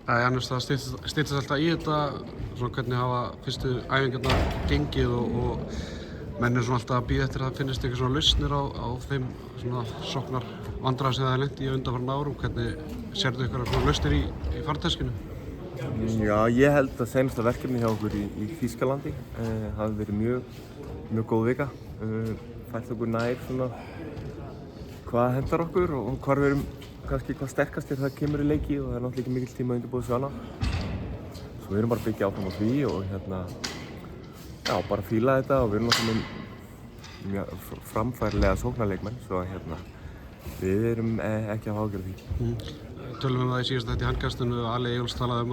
Annars það styttist alltaf í þetta, svona hvernig hafa fyrstu æfingarnar gengið og menn svona alltaf að bíða eftir að finnist eitthvað svona lausnir á þeim svona sóknar vandræðum sem það lent í undanfarin árum. Hvernig sérðu ykkur svona lausnir í farteskinu? Já, ég held að seinasta verkefni hjá okkur í Þýskalandi hafi verið mjög góð vika. Fært okkur nær svona hvað hendar okkur og hvar við erum kannski hvað sterkastir það kemur í leiki og það er náttúrulega ekki mikill tíma að undirbúa sig annað. Svo við erum bara að byggja áfram á því og bara fíla þetta og við erum náttúrulega mjög framfærilega sóknarleikmenn svo við erum ekki að hafa ágjörð því. Tölum það í síðasta þætti í handkastinu, Ali Eyjólfs talaði að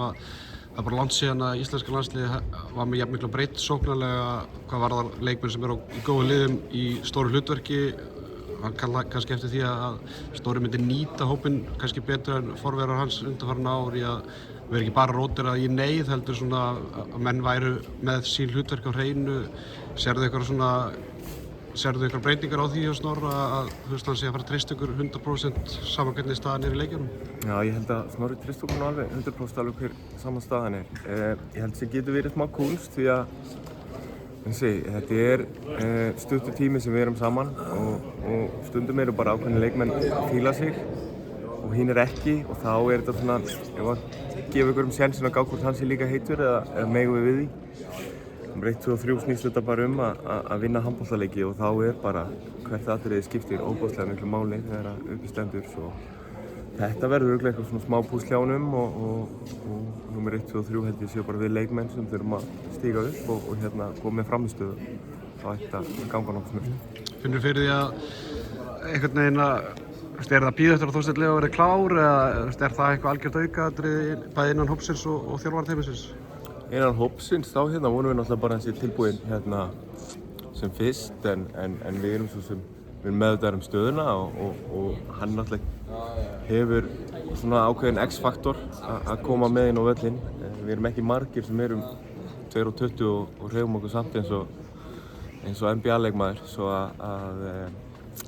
það er bara langt síðan að íslenska landsliðið var með jafn mikla breidd sóknarlega hvað varðar leikmenn sem eru í góðum liðum í stóru hlutverki. Hann kallar kannski eftir því að Stóri myndi nýta hópinn kannski betur en forverar hans undanfarin ár í að vera ekki bara rótera í neyð heldur svona að menn væru með sín hlutverk á hreinu. Sérðu ykkur breytingar á því hjá Snorra að hann sé að fara að treysta ykkur 100% saman hvernig staðan er í leikjunum? Já, ég held að Snorri treysti okkur alveg 100% alveg hver saman staðan er. Ég held að það getur verið smá kúnst því að þetta er stuttur tími sem við erum saman og stundum eru bara ákveðnir leikmenn að fíla sig og hinn ekki og þá er þetta svona, ef að gefa ykkur sénsinn að gá hvort hann sé líka heitur eða megum við því. 1, 2 og 3 snýst þetta bara að vinna handboltaleiki og þá er bara hvert atriði skiptir óbúðslega miklu máli þegar uppi stendur. Svo þetta verður örugglega eitthvað svona smá púsl hjá honum og númer 1, 2 og 3 held ég séu bara við leikmenn sem þurfum að stíga upp og koma með frammistöðu þá ætti þetta ganga nokkuð smurt. Finnur fyrir því að einhvern veginn er það bíða eftir að Þorsteinn Leó verði klár eða er það eitthvað algjört aukatriði bæði innan hópsins og þjálfarateymisins? Innan hópsins þá vorum við náttúrulega bara þessi tilbúin sem fyrst en við erum svo sem við erum meðvitaðir stöðuna og hann náttúrulega hefur svona ákveðin X-faktor að koma með inn á völlinn. Við erum ekki margir sem erum 2 og 20 og hreyfum okkur samt eins og NBA-leikmaður svo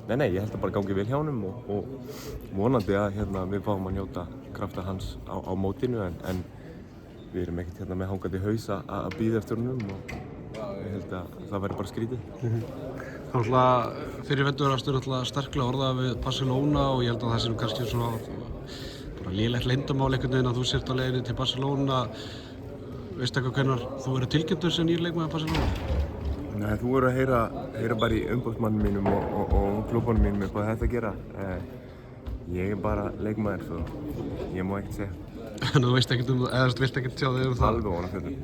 nei, ég held að bara gangi vel hjá honum og vonandi að við fáum að njóta krafta hans á mótinu en við erum ekkert með hangandi haus að bíða eftir honum og ég held að það væri bara skrítið. Fyrir vetur varstu sterklega orðað við Barcelona og ég held að það sé nú kannski svona lélegt leyndamál einhvern veginn að þú sért á leiðinni til Barcelona. Veistu eitthvað hvenær þú verður tilkynntur sem nýr leikmaður Barcelona? Nei, þú verður að heyra bara í umboðsmannum mínum og klúbbanum mínum hvað þetta gera. Ég er bara leikmaður svo ég má ekkert segja. Þú veist ekkert eða þú vilt ekkert sjá þig það? Alveg ónafnir.